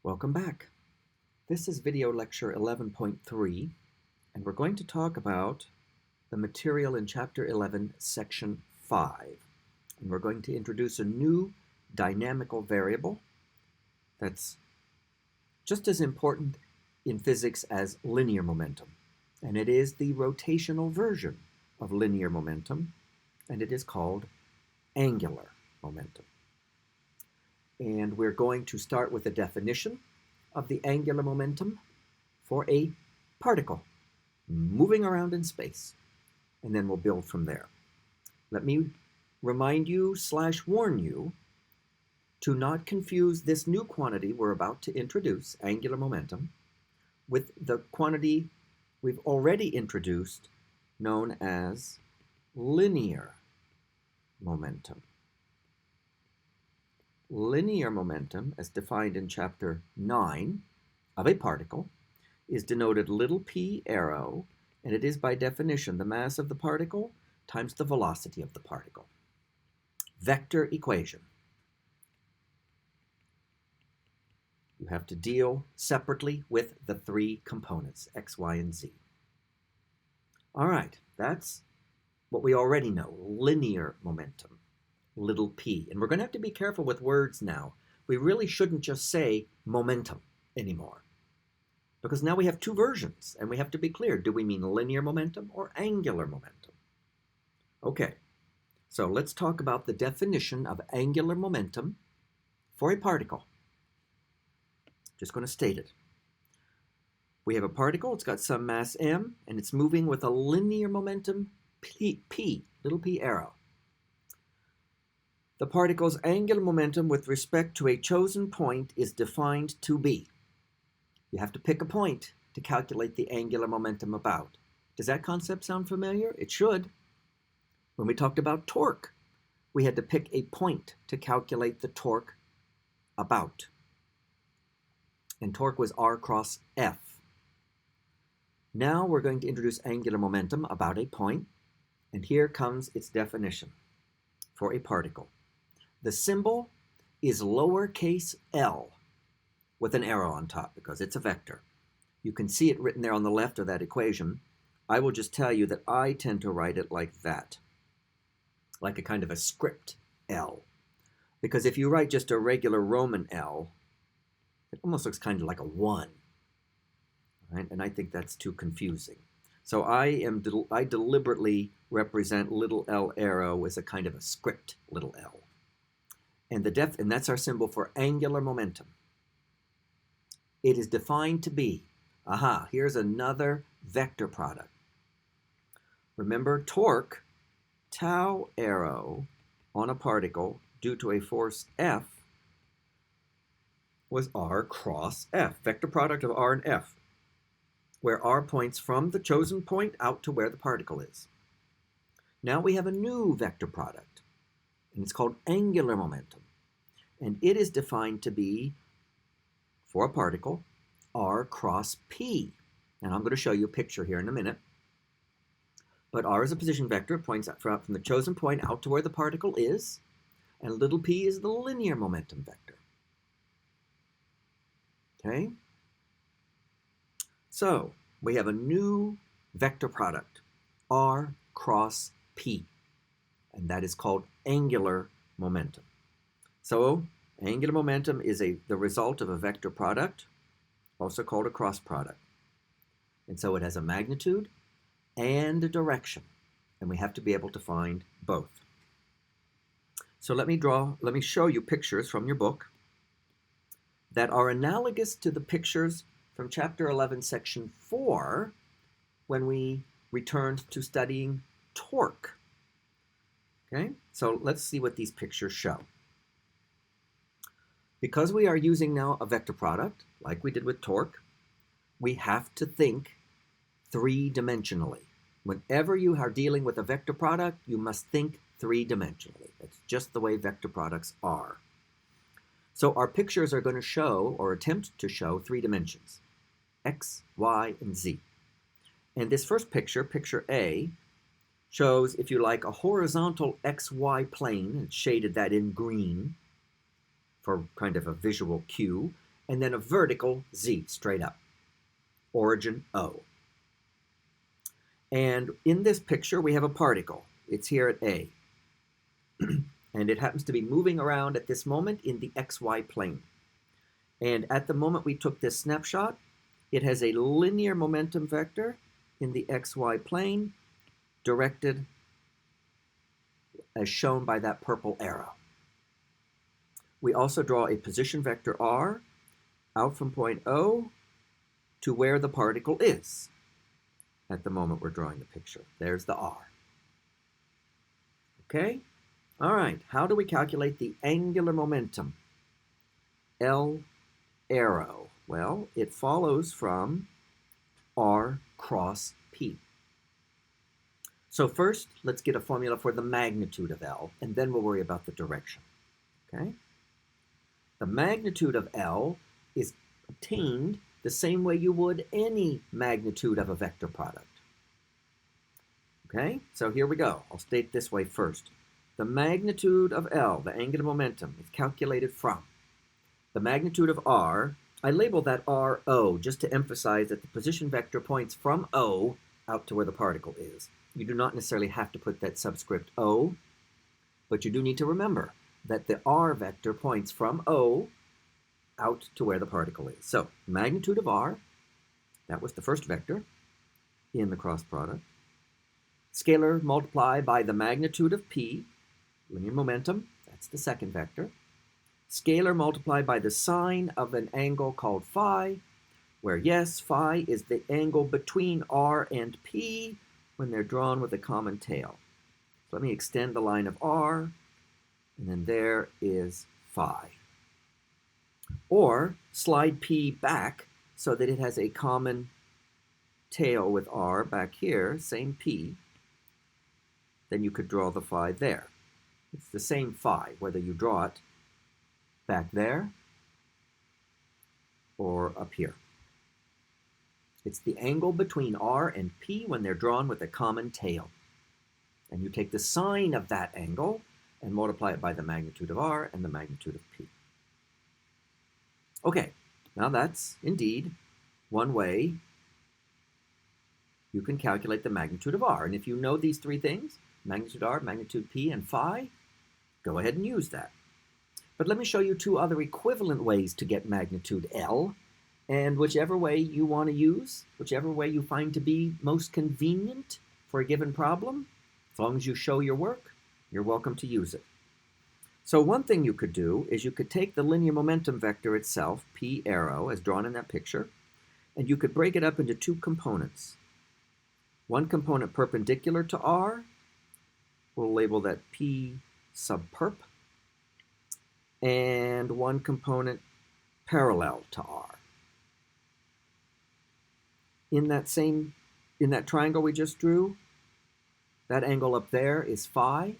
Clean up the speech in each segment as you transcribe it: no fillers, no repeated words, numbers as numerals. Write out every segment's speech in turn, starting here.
Welcome back. This is video lecture 11.3, and we're going to talk about the material in chapter 11, section 5. And we're going to introduce a new dynamical variable that's just as important in physics as linear momentum. And it is the rotational version of linear momentum, and it is called angular momentum. And we're going to start with a definition of the angular momentum for a particle moving around in space, and then we'll build from there. Let me remind you / warn you to not confuse this new quantity we're about to introduce, angular momentum, with the quantity we've already introduced known as linear momentum. Linear momentum, as defined in chapter 9 of a particle, is denoted little p arrow, and it is by definition the mass of the particle times the velocity of the particle. Vector equation. You have to deal separately with the three components, x, y, and z. All right, that's what we already know, linear momentum. Little p. And we're going to have to be careful with words now. We really shouldn't just say momentum anymore, because now we have two versions, and we have to be clear. Do we mean linear momentum or angular momentum? Okay, so let's talk about the definition of angular momentum for a particle. Just going to state it. We have a particle, it's got some mass m, and it's moving with a linear momentum p, little p arrow. The particle's angular momentum with respect to a chosen point is defined to be. You have to pick a point to calculate the angular momentum about. Does that concept sound familiar? It should. When we talked about torque, we had to pick a point to calculate the torque about. And torque was r cross F. Now we're going to introduce angular momentum about a point, and here comes its definition for a particle. The symbol is lowercase l with an arrow on top because it's a vector. You can see it written there on the left of that equation. I will just tell you that I tend to write it like that, like a kind of a script L. Because if you write just a regular Roman L, it almost looks kind of like a 1. Right? And I think that's too confusing. So I deliberately represent little l arrow as a kind of a script little l. And that's our symbol for angular momentum. It is defined to be, here's another vector product. Remember, torque, tau arrow on a particle due to a force F was r cross F, vector product of r and F, where r points from the chosen point out to where the particle is. Now we have a new vector product, and it's called angular momentum. And it is defined to be, for a particle, r cross p. And I'm going to show you a picture here in a minute. But r is a position vector, it points out from the chosen point out to where the particle is, and little p is the linear momentum vector. Okay? So, we have a new vector product, r cross p, and that is called angular momentum. So, angular momentum is the result of a vector product, also called a cross product. And so it has a magnitude and a direction, and we have to be able to find both. So let me show you pictures from your book that are analogous to the pictures from chapter 11, section 4, when we returned to studying torque. Okay, so let's see what these pictures show. Because we are using now a vector product, like we did with torque, we have to think three-dimensionally. Whenever you are dealing with a vector product, you must think three-dimensionally. That's just the way vector products are. So our pictures are going to show, or attempt to show, three dimensions, x, y, and z. And this first picture, picture A, shows, if you like, a horizontal xy plane, and shaded that in green for kind of a visual cue, and then a vertical z straight up, origin O. And in this picture, we have a particle. It's here at A. And it happens to be moving around at this moment in the xy plane. And at the moment we took this snapshot, it has a linear momentum vector in the xy plane directed as shown by that purple arrow. We also draw a position vector r out from point O to where the particle is at the moment we're drawing the picture. There's the r. Okay? All right, how do we calculate the angular momentum? L arrow. Well, it follows from r cross p. So first, let's get a formula for the magnitude of L, and then we'll worry about the direction. Okay? The magnitude of L is obtained the same way you would any magnitude of a vector product. Okay? So here we go. I'll state this way first. The magnitude of L, the angular momentum, is calculated from the magnitude of R. I label that RO just to emphasize that the position vector points from O out to where the particle is. You do not necessarily have to put that subscript O, but you do need to remember that the R vector points from O out to where the particle is. So magnitude of R, that was the first vector in the cross product. Scalar multiplied by the magnitude of P, linear momentum, that's the second vector. Scalar multiplied by the sine of an angle called phi, where yes, phi is the angle between R and P when they're drawn with a common tail. So let me extend the line of R, and then there is phi. Or slide P back so that it has a common tail with R back here, same P. Then you could draw the phi there. It's the same phi, whether you draw it back there or up here. It's the angle between R and P when they're drawn with a common tail. And you take the sine of that angle and multiply it by the magnitude of R and the magnitude of P. Okay, now that's indeed one way you can calculate the magnitude of R. And if you know these three things, magnitude R, magnitude P, and phi, go ahead and use that. But let me show you two other equivalent ways to get magnitude L, and whichever way you want to use, whichever way you find to be most convenient for a given problem, as long as you show your work, you're welcome to use it. So one thing you could do is you could take the linear momentum vector itself, P arrow, as drawn in that picture, and you could break it up into two components. One component perpendicular to R, we'll label that P sub perp, and one component parallel to R. In that triangle we just drew, that angle up there is phi.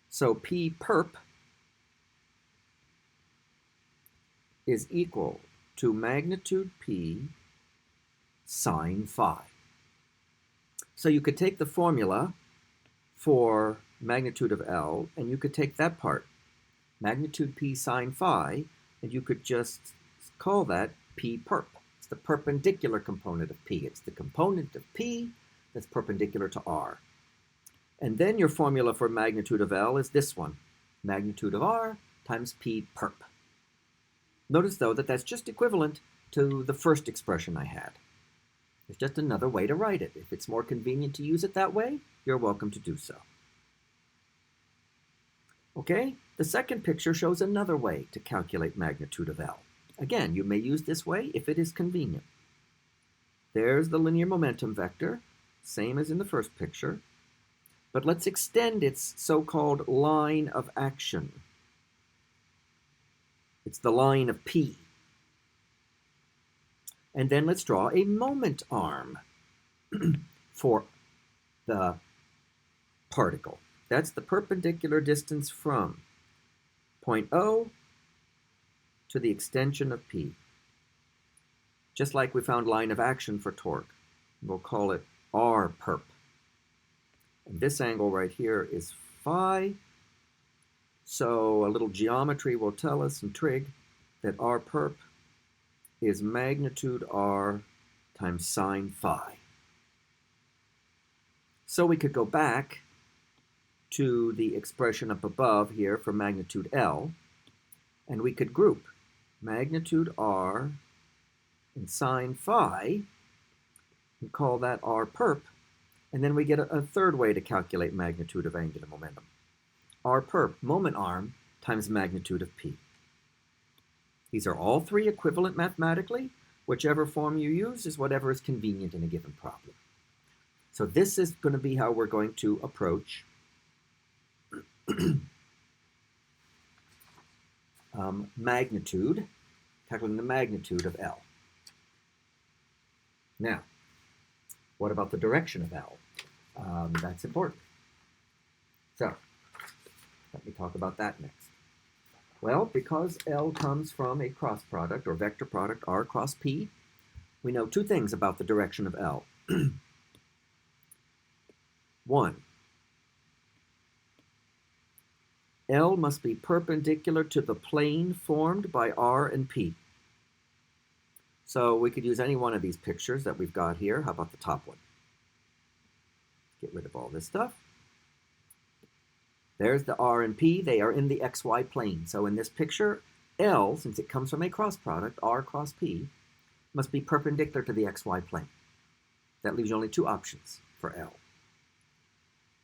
So P perp is equal to magnitude P sine phi. So you could take the formula for magnitude of L, and you could take that part, magnitude P sine phi, and you could just call that P perp. It's the perpendicular component of P. It's the component of P that's perpendicular to R. And then your formula for magnitude of L is this one, magnitude of R times P perp. Notice, though, that that's just equivalent to the first expression I had. It's just another way to write it. If it's more convenient to use it that way, you're welcome to do so. Okay, the second picture shows another way to calculate magnitude of L. Again, you may use this way if it is convenient. There's the linear momentum vector, same as in the first picture, but let's extend its so-called line of action. It's the line of P. And then let's draw a moment arm for the particle. That's the perpendicular distance from point O to the extension of P. Just like we found line of action for torque. We'll call it R perp. And this angle right here is phi. So a little geometry will tell us, and trig, that r perp is magnitude r times sine phi. So we could go back to the expression up above here for magnitude L, and we could group magnitude r and sine phi and call that r perp, and then we get a third way to calculate magnitude of angular momentum. R perp, moment arm, times magnitude of p. These are all three equivalent mathematically. Whichever form you use is whatever is convenient in a given problem. So this is going to be how we're going to approach magnitude, tackling the magnitude of L. Now, what about the direction of L? That's important. So, let me talk about that next. Well, because L comes from a cross product or vector product R cross P, we know two things about the direction of L. One, L must be perpendicular to the plane formed by R and P. So we could use any one of these pictures that we've got here. How about the top one? Get rid of all this stuff. There's the R and P. They are in the XY plane. So in this picture, L, since it comes from a cross product, R cross P, must be perpendicular to the XY plane. That leaves you only two options for L.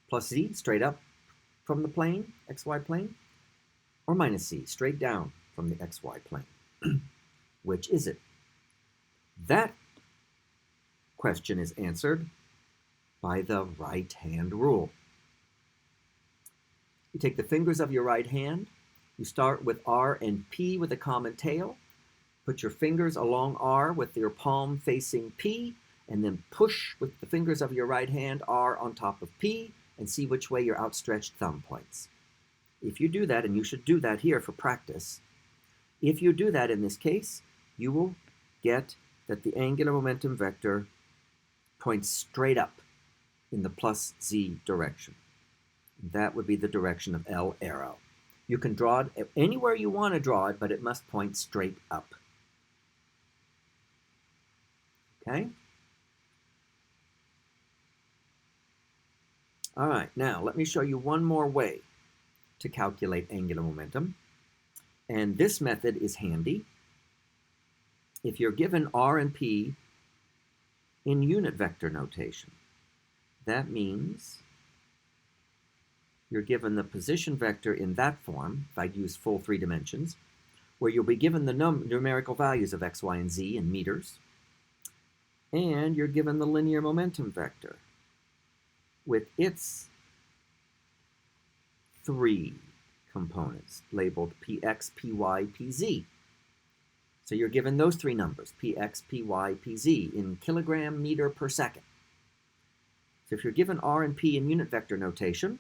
Plus Z, straight up from the plane, XY plane, or minus Z, straight down from the XY plane. Which is it? That question is answered by the right-hand rule. You take the fingers of your right hand, you start with R and P with a common tail, put your fingers along R with your palm facing P, and then push with the fingers of your right hand R on top of P, and see which way your outstretched thumb points. If you do that, and you should do that here for practice, if you do that in this case, you will get that the angular momentum vector points straight up in the plus Z direction. That would be the direction of L arrow. You can draw it anywhere you want to draw it, but it must point straight up. Okay? All right, now let me show you one more way to calculate angular momentum. And this method is handy. If you're given R and P in unit vector notation, that means you're given the position vector in that form, if I'd use full 3 dimensions, where you'll be given the numerical values of x, y, and z in meters, and you're given the linear momentum vector with its 3 components labeled px, py, pz. So you're given those 3 numbers, px, py, pz, in kilogram meter per second. So if you're given R and P in unit vector notation,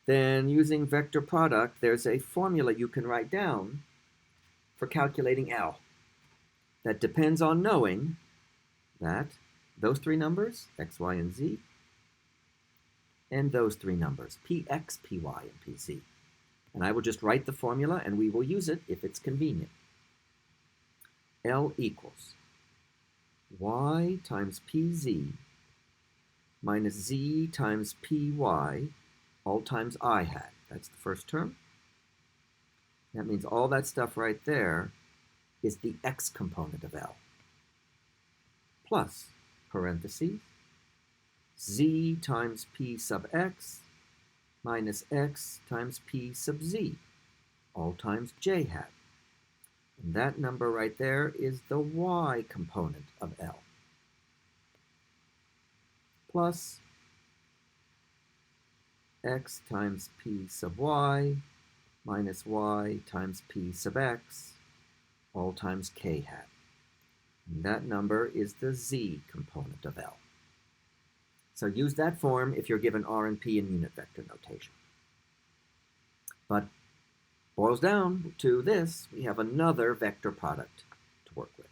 then using vector product, there's a formula you can write down for calculating L that depends on knowing that those 3 numbers, x, y, and z, and those 3 numbers, px, py, and pz. And I will just write the formula, and we will use it if it's convenient. L equals y times pz minus z times py, all times I hat. That's the first term. That means all that stuff right there is the x component of L. Plus, parentheses, z times p sub x minus x times p sub z, all times j hat. And that number right there is the y component of L. Plus x times p sub y minus y times p sub x, all times k hat. And that number is the z component of L. So use that form if you're given R and P in unit vector notation. But boils down to this, we have another vector product to work with.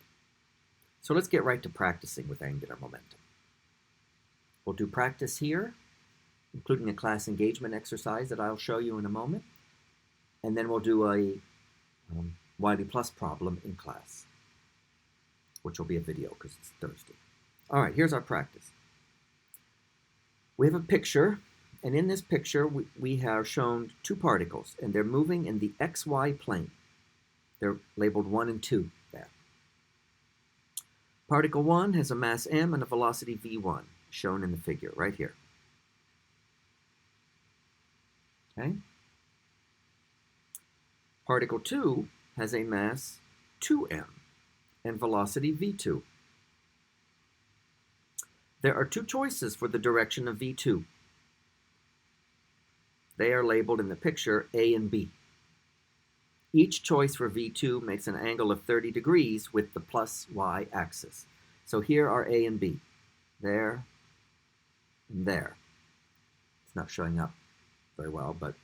So let's get right to practicing with angular momentum. We'll do practice here, including a class engagement exercise that I'll show you in a moment. And then we'll do a Wiley Plus problem in class, which will be a video because it's Thursday. All right, here's our practice. We have a picture, and in this picture, we have shown two particles, and they're moving in the xy plane. They're labeled 1 and 2 there. Particle 1 has a mass m and a velocity v1, shown in the figure right here. Okay? Particle 2 has a mass 2m and velocity v2. There are two choices for the direction of v2. They are labeled in the picture A and B. Each choice for v2 makes an angle of 30 degrees with the plus y axis. So here are A and B. There and there. It's not showing up very well, but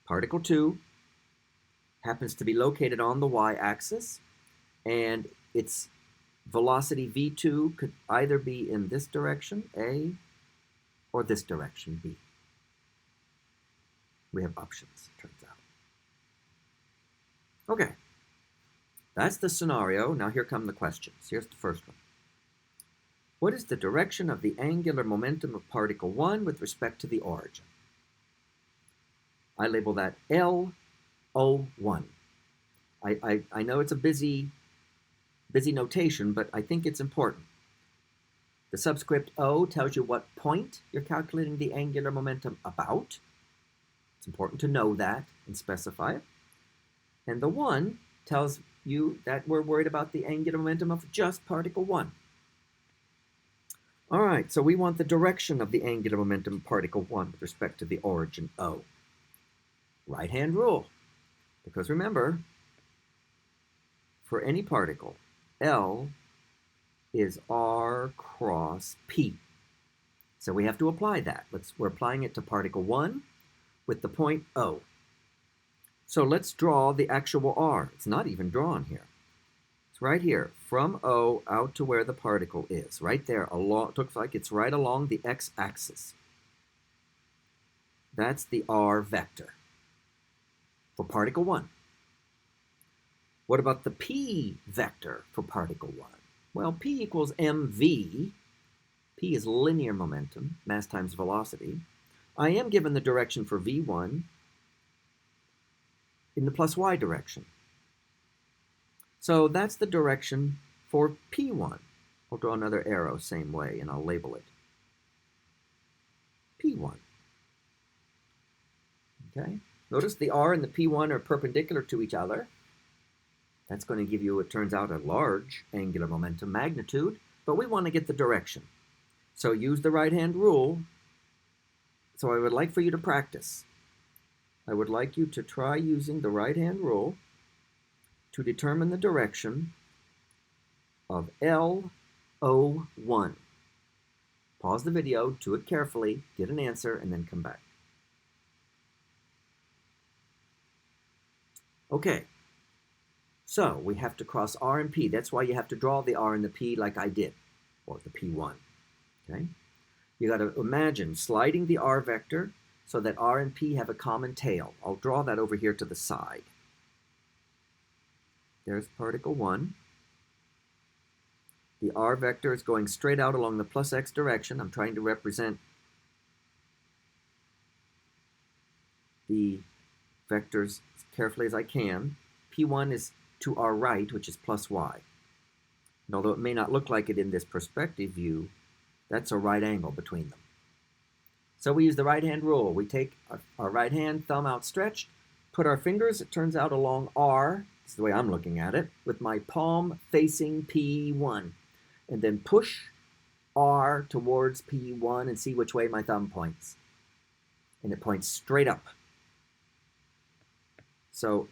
particle 2 happens to be located on the y-axis, and its velocity v2 could either be in this direction, A, or this direction, B. We have options, it turns out. Okay, that's the scenario. Now here come the questions. Here's the first one. What is the direction of the angular momentum of particle 1 with respect to the origin? I label that L01. I know it's a busy notation, but I think it's important. The subscript O tells you what point you're calculating the angular momentum about. It's important to know that and specify it. And the 1 tells you that we're worried about the angular momentum of just particle 1. All right, so we want the direction of the angular momentum of particle 1 with respect to the origin O. Right-hand rule, because remember, for any particle, L is R cross P. So we have to apply that. We're applying it to particle 1 with the point O. So let's draw the actual R. It's not even drawn here. It's right here, from O out to where the particle is. Right there, along, it looks like it's right along the x-axis. That's the R vector for particle 1. What about the P vector for particle 1? Well, P equals mv. P is linear momentum, mass times velocity. I am given the direction for v1 in the plus y direction. So that's the direction for P1. I'll draw another arrow same way, and I'll label it P1. Okay? Notice the R and the P1 are perpendicular to each other. That's going to give you, it turns out, a large angular momentum magnitude, but we want to get the direction. So use the right-hand rule. So I would like for you to practice. I would like you to try using the right-hand rule to determine the direction of L01. Pause the video, do it carefully, get an answer, and then come back. Okay, so we have to cross R and P. That's why you have to draw the R and the P like I did, or the P1. Okay, you got to imagine sliding the R vector so that R and P have a common tail. I'll draw that over here to the side. There's particle 1. The R vector is going straight out along the plus x direction. I'm trying to represent the vectors as carefully as I can. P1 is to our right, which is plus y. And although it may not look like it in this perspective view, that's a right angle between them. So we use the right-hand rule. We take our right hand, thumb outstretched, put our fingers, it turns out, along R, this is the way I'm looking at it, with my palm facing P1. And then push R towards P1 and see which way my thumb points. And it points straight up. So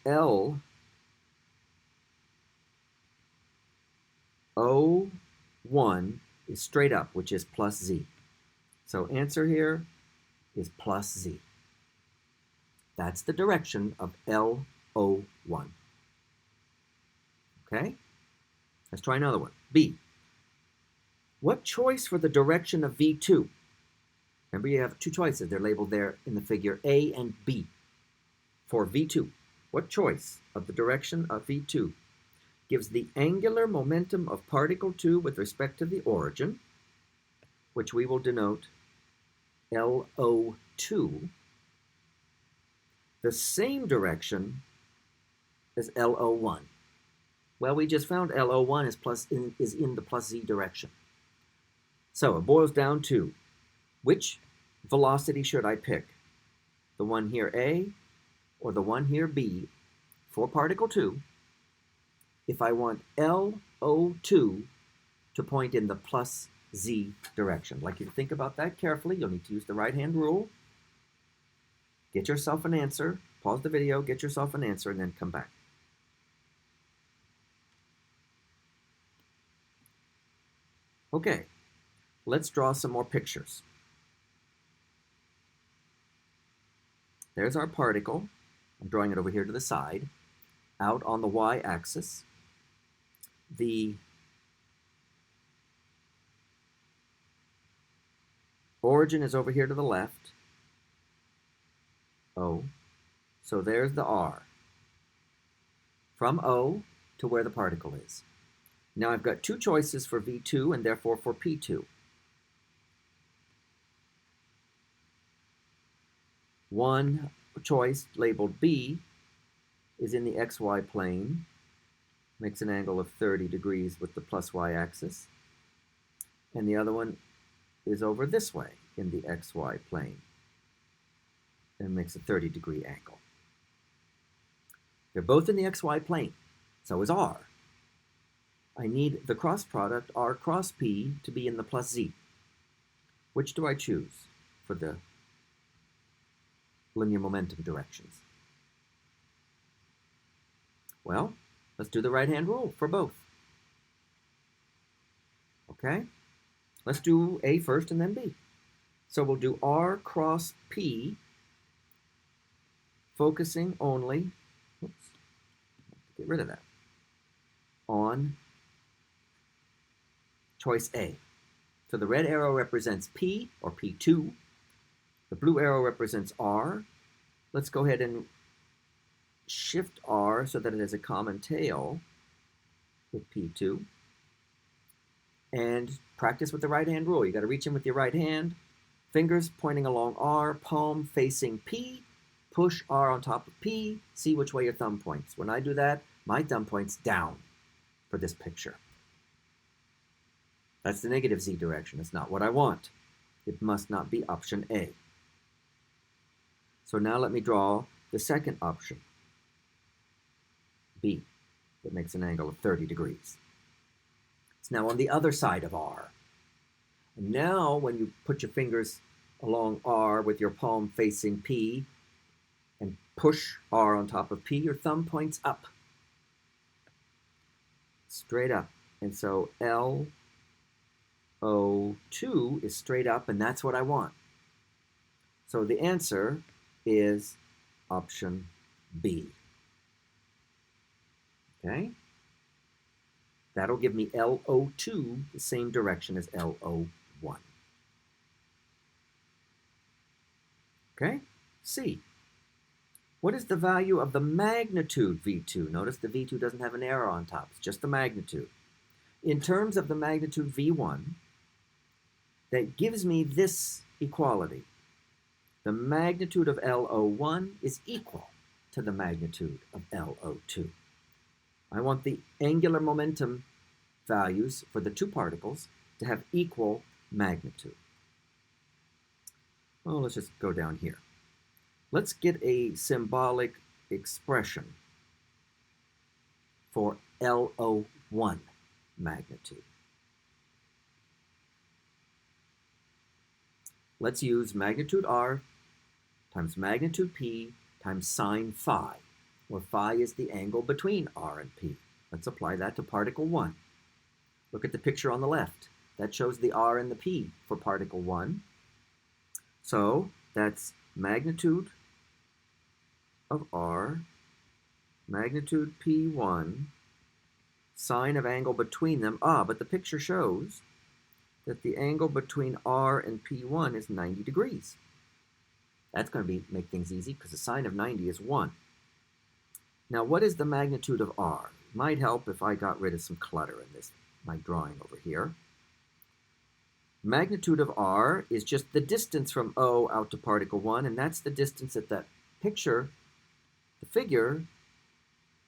L01 is straight up, which is plus Z. So answer here is plus Z. That's the direction of L01. Okay? Let's try another one. B. What choice for the direction of V2? Remember, you have two choices. They're labeled there in the figure A and B. For V2, what choice of the direction of v2 gives the angular momentum of particle 2 with respect to the origin, which we will denote LO2, the same direction as LO1. Well, we just found LO1 is in the plus z direction. So it boils down to, which velocity should I pick? The one here A or the one here B for particle 2 if I want LO2 to point in the plus z direction. I'd like you to think about that carefully. You'll need to use the right-hand rule. Get yourself an answer. Pause the video, get yourself an answer, and then come back. Okay, let's draw some more pictures. There's our particle. I'm drawing it over here to the side, out on the y-axis. The origin is over here to the left, O. So there's the R, from O to where the particle is. Now I've got two choices for V2 and therefore for P2. One choice, labeled B, is in the XY plane, makes an angle of 30 degrees with the plus y-axis. And the other one is over this way in the XY plane and makes a 30-degree angle. They're both in the XY plane, so is R. I need the cross product, R cross P, to be in the plus Z. Which do I choose for the linear momentum directions? Well, let's do the right-hand rule for both. Okay? Let's do A first and then B. So we'll do R cross P, focusing only, oops, get rid of that, on choice A. So the red arrow represents P, or P2. The blue arrow represents R. Let's go ahead and shift R so that it has a common tail with P2. And practice with the right-hand rule. You got to reach in with your right hand, fingers pointing along R, palm facing P, push R on top of P, see which way your thumb points. When I do that, my thumb points down for this picture. That's the negative Z direction. It's not what I want. It must not be option A. So now let me draw the second option, B, that makes an angle of 30 degrees. It's now on the other side of R. And now when you put your fingers along R with your palm facing P and push R on top of P, your thumb points up, straight up. And so LO2 is straight up, and that's what I want. So the answer is option B. Okay? That'll give me LO2 the same direction as LO1. Okay? C. What is the value of the magnitude V2? Notice the V2 doesn't have an arrow on top. It's just the magnitude. In terms of the magnitude V1, that gives me this equality. The magnitude of LO1 is equal to the magnitude of LO2. I want the angular momentum values for the two particles to have equal magnitude. Well, let's just go down here. Let's get a symbolic expression for LO1 magnitude. Let's use magnitude R times magnitude P times sine phi, where phi is the angle between R and P. Let's apply that to particle 1. Look at the picture on the left. That shows the R and the P for particle 1. So that's magnitude of R, magnitude P1, sine of angle between them. But the picture shows that the angle between R and P1 is 90 degrees. That's going to make things easy because the sine of 90 is 1. Now, what is the magnitude of r? Might help if I got rid of some clutter in my drawing over here. Magnitude of r is just the distance from O out to particle 1, and that's the distance that the figure,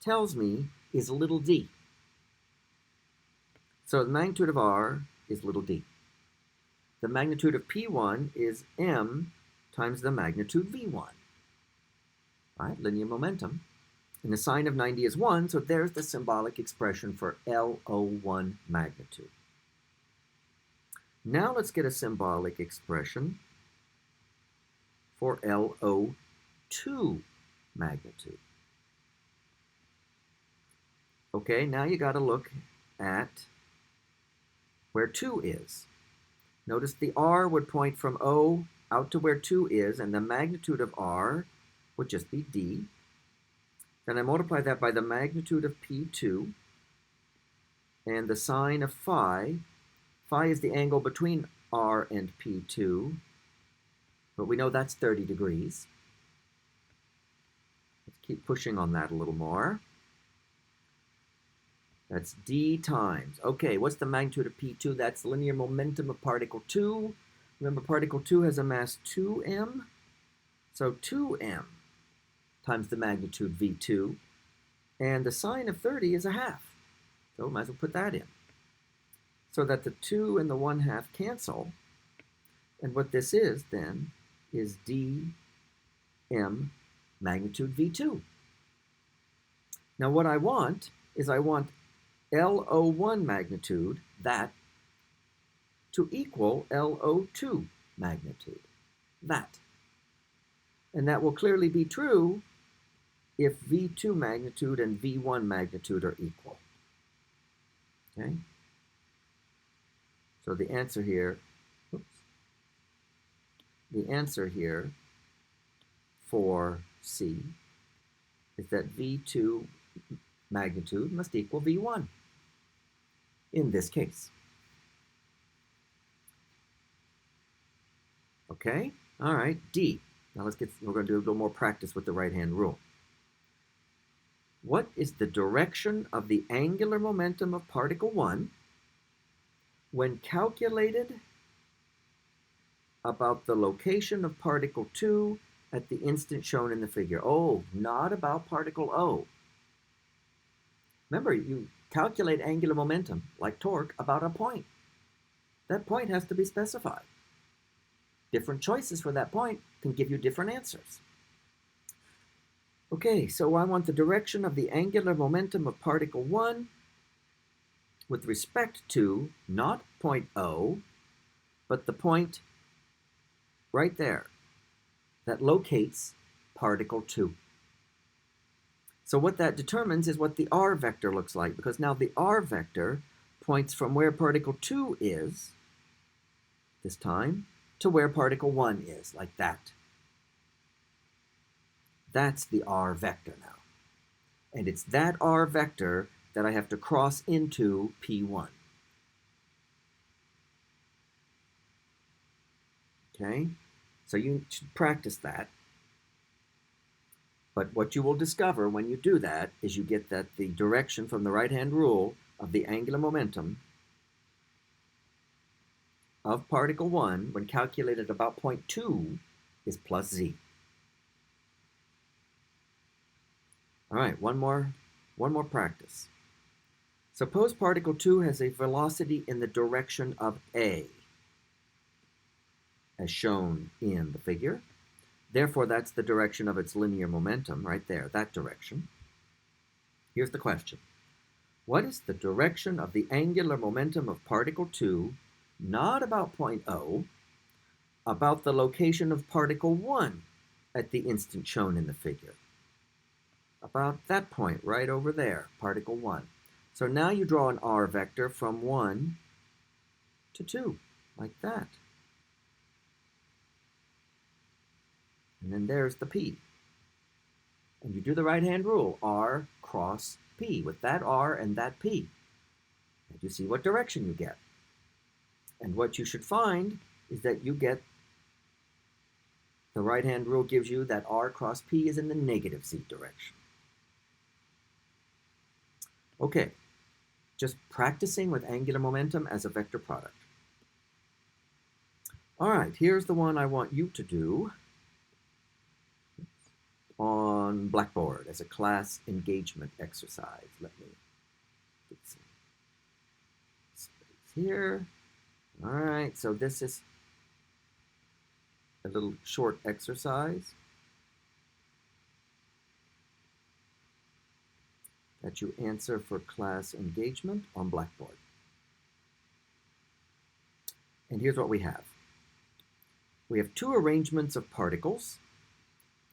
tells me is little d. So the magnitude of r is little d. The magnitude of P1 is m times the magnitude V1. Right, linear momentum. And the sine of 90 is 1, so there's the symbolic expression for LO1 magnitude. Now let's get a symbolic expression for LO2 magnitude. Okay, now you got to look at where 2 is. Notice the r would point from O out to where 2 is, and the magnitude of r would just be d. Then I multiply that by the magnitude of P2 and the sine of phi. Phi is the angle between r and P2, but we know that's 30 degrees. Let's keep pushing on that a little more. That's d times. Okay, what's the magnitude of P2? That's the linear momentum of particle 2. Remember, particle 2 has a mass 2m. So 2m times the magnitude V2. And the sine of 30 is a half. So might as well put that in. So that the 2 and the 1/2 cancel. And what this is, then, is dm magnitude V2. Now what I want is LO1 magnitude, that, to equal LO2 magnitude, that. And that will clearly be true if V2 magnitude and V1 magnitude are equal. Okay? So the answer here for C is that V2 magnitude must equal V1 in this case. Okay? All right, D. Now we're going to do a little more practice with the right-hand rule. What is the direction of the angular momentum of particle 1 when calculated about the location of particle 2 at the instant shown in the figure? Oh, not about particle O. Remember, you calculate angular momentum, like torque, about a point. That point has to be specified. Different choices for that point can give you different answers. Okay, so I want the direction of the angular momentum of particle 1 with respect to not point O, but the point right there that locates particle 2. So what that determines is what the r vector looks like, because now the r vector points from where particle 2 is, this time, to where particle 1 is, like that. That's the r vector now. And it's that r vector that I have to cross into P1. Okay? So you should practice that. But what you will discover when you do that is you get that the direction from the right-hand rule of the angular momentum of particle 1, when calculated about point 2, is plus z. All right, one more practice. Suppose particle 2 has a velocity in the direction of A, as shown in the figure. Therefore, that's the direction of its linear momentum, right there, that direction. Here's the question. What is the direction of the angular momentum of particle 2, not about point O, about the location of particle 1 at the instant shown in the figure? About that point right over there, particle 1. So now you draw an r vector from 1 to 2, like that. And then there's the P. And you do the right-hand rule, R cross P, with that R and that P. And you see what direction you get. And what you should find is that you get, the right-hand rule gives you that R cross P is in the negative z direction. Okay, just practicing with angular momentum as a vector product. All right, here's the one I want you to do on Blackboard as a class engagement exercise. Let me get some space here. All right, so this is a little short exercise that you answer for class engagement on Blackboard. And here's what we have. We have two arrangements of particles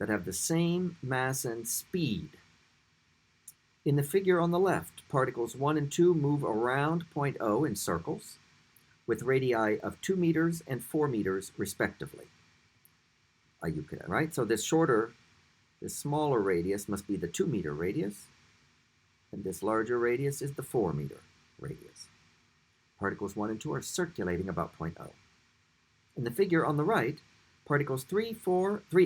that have the same mass and speed. In the figure on the left, particles 1 and 2 move around point O in circles with radii of 2 meters and 4 meters respectively. Right? So this smaller radius must be the 2 meter radius, and this larger radius is the 4 meter radius. Particles 1 and 2 are circulating about point O. In the figure on the right, particles 3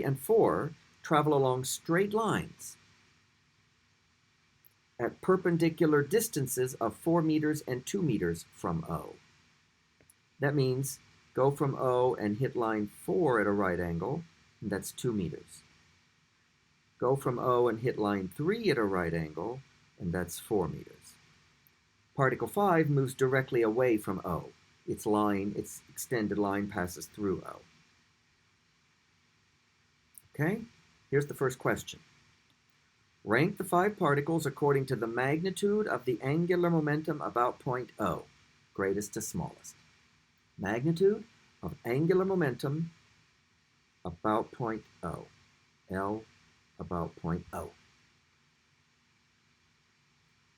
and 4 travel along straight lines at perpendicular distances of 4 meters and 2 meters from O. That means go from O and hit line 4 at a right angle, and that's 2 meters. Go from O and hit line 3 at a right angle, and that's 4 meters. Particle 5 moves directly away from O. Its extended line passes through O. Okay, here's the first question. Rank the 5 particles according to the magnitude of the angular momentum about point O, greatest to smallest. Magnitude of angular momentum about point O, L about point O.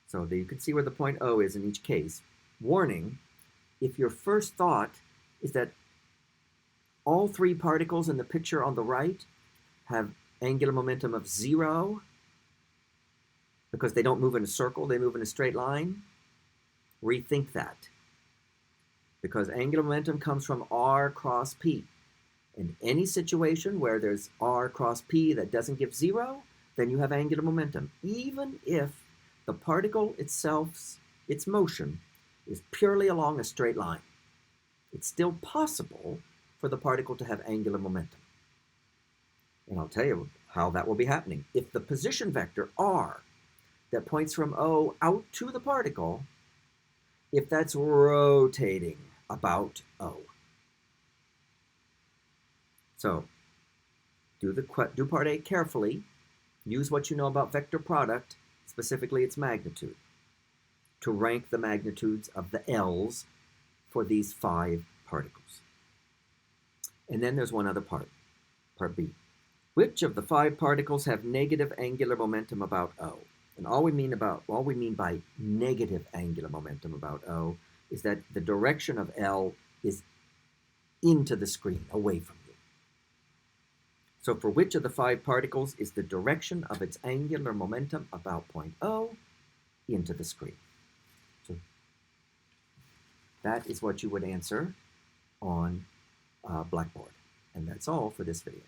So you can see where the point O is in each case. Warning, if your first thought is that all 3 particles in the picture on the right have angular momentum of 0 because they don't move in a circle, they move in a straight line, rethink that. Because angular momentum comes from R cross P. In any situation where there's R cross P that doesn't give 0, then you have angular momentum, even if the particle itself, its motion, is purely along a straight line. It's still possible for the particle to have angular momentum. And I'll tell you how that will be happening. If the position vector R that points from O out to the particle, if that's rotating about O. So do part A carefully. Use what you know about vector product, specifically its magnitude, to rank the magnitudes of the L's for these 5 particles. And then there's one other part, part B. Which of the 5 particles have negative angular momentum about O? And all we mean by negative angular momentum about O is that the direction of L is into the screen, away from you. So for which of the 5 particles is the direction of its angular momentum about point O into the screen? So that is what you would answer on Blackboard. And that's all for this video.